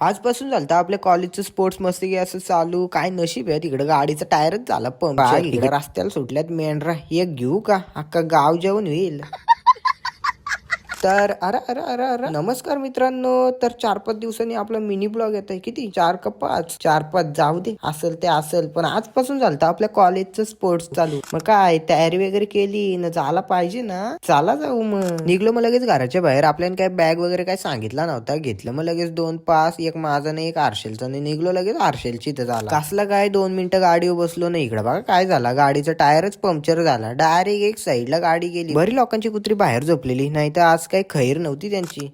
आजपासून झालं आपल्या कॉलेजचं स्पोर्ट्स मस्ती असं चालू. काय नशीब आहे तिकडे गाडीचा टायरच झाला पंक्चर. इकडे रस्त्याला सुटल्यात मेंढरा, एक घेऊ का? अख्खा गाव जेवण होईल. तर अरे अरे अरे अरे नमस्कार मित्रांनो. तर 4-5 दिवसांनी आपला मिनी ब्लॉग येत आहे. किती 4 का 5? 4-5 जाऊ दे, असेल ते असेल. पण आजपासून झालं आपल्या कॉलेजचं स्पोर्ट्स चालू. मग काय तयारी वगैरे केली ना? झाला पाहिजे ना? चला जाऊ. मग निघलो मग लगेच घराच्या बाहेर. आपल्याला काय बॅग वगैरे काय सांगितला नव्हता. घेतलं मग लगेच 2 पास, एक माझा नाही एक आरशेलचा नाही. निघलो लगेच आरशेलची इथं झाला. कसला काय 2 मिनिटं गाडीवर बसलो नाही. इकडे बघा काय झाला, गाडीचा टायरच पंक्चर झाला. डायरेक्ट एक साईडला गाडी गेली. बरी लोकांची कुत्री बाहेर झोपलेली, नाही तर आज काही खैर नव्हती त्यांची.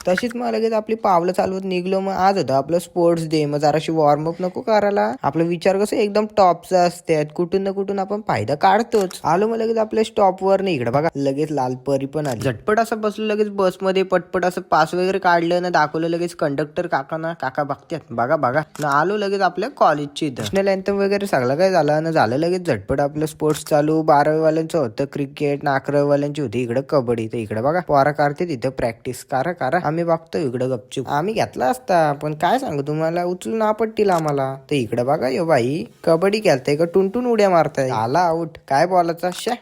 तशीच मग लगेच आपली पावलं चालवत निघलो. मग आज होतं आपलं स्पोर्ट्स डे. मग जराशी वॉर्मअप नको करायला? आपला विचार कसं एकदम टॉपचा असतात, कुठून ना कुठून आपण फायदा काढतोच. आलो मग लगेच आपल्या स्टॉपवर. नाही इकडे बघा लगेच लाल परी पण आली. झटपट असं बसलो लगेच बसमध्ये. पटपट असं पास वगैरे काढलं ना, दाखवलं लगेच कंडक्टर काकांना. काका बघतात बघा बघा ना. आलो लगेच आपल्या कॉलेजची इथं. नॅशनल अँथम वगैरे सगळं काय झालं ना, झालं लगेच झटपट आपलं स्पोर्ट्स चालू. 12वी वाल्यांचं होतं क्रिकेट ना, 11वी वाल्यांची होती इकडे कबड्डी. तर इकडे बघा पोरा काढते तिथं प्रॅक्टिस. करा आम्ही बघतो इकडं गपचूप. आम्ही घेतला असता पण काय सांगू तुम्हाला, उचलून आपटतील आम्हाला. तर इकडे बघा यो बाई कबड्डी खेळताय का टुनटुन उड्या मारताय. आला आउट. काय बोलायचा शा.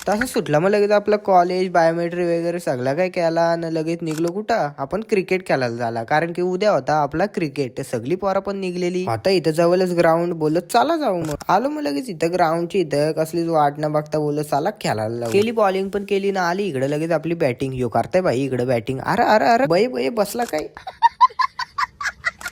तसं सुटला मग लगेच आपलं कॉलेज बायोमेट्री वगैरे सगळं काय केला आणि लगेच निघलो कुठं आपण क्रिकेट खेळायला झाला. कारण की उद्या होता आपला क्रिकेट. सगळी पोरं पण निघलेली. आता इथं जवळच ग्राउंड. बोलत चला जाऊ. मग आलो मग लगेच इथं ग्राउंडची इथं कसलीच वाट न बघता बोलत चला खेळायला लावू. केली बॉलिंग पण केली ना, आली इकडे लगेच आपली बॅटिंग. यो करताय बाई इकडे बॅटिंग. अरे अरे अरे बये बसला काय.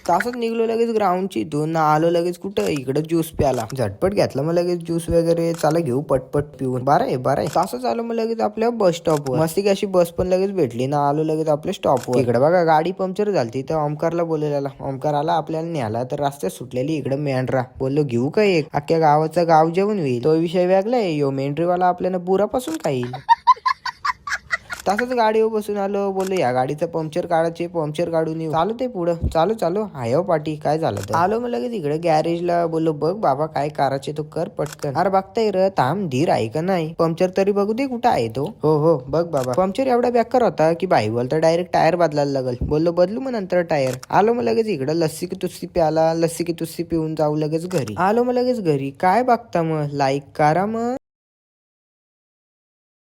तसंच निघलो लगेच ग्राउंडची इथून. आलो लगेच कुठं इकडे ज्यूस प्याला. झटपट घेतला मग लगेच ज्यूस वगैरे. चला घेऊ पटपट पिऊन. बरं आहे. तसंच आलो मग लगेच आपल्या बस स्टॉपवर. मस्ती की अशी बस पण लगेच भेटली ना. आलो लगेच आपल्या स्टॉपवर. इकडे बघा गाडी पंक्चर झाली. तर ओमकारला बोललेला. ओमकार आला आपल्याला न्यायला. तर रस्त्यात सुटलेली इकडे मेंढरा. बोललो घेऊ का एक? अख्ख्या गावाचं गाव जेवण होईल. तो विषय वेगळा आहे. यो मेंढरीवाला आपल्याला बुरापासून खाईल. तसंच गाडीवर बसून आलो. बोललो या गाडीचं पंक्चर काढायचे, पंक्चर काढून येऊ. चालू ते पुढं चालू हाय पाठी. काय झालं तर आलो मग लगेच इकडे गॅरेजला. बोललो बघ बाबा काय करायचे तो कर पटकन. अरे बघताय र थांब धीर आहे का नाही. पंक्चर तरी बघू दे कुठं आहे तो. हो बघ बाबा. पंक्चर एवढा बेकार होता की बाई बोलता डायरेक्ट टायर बदलायला लागल. बोललो बदलू मग नंतर टायर. आलो मग लगेच इकडे लस्सी की तुस्सी प्याला. लस्सी की तुस्सी पिऊन जाऊ लगेच घरी. आलो मग लगेच घरी. काय बघता मग लाईक करा मग.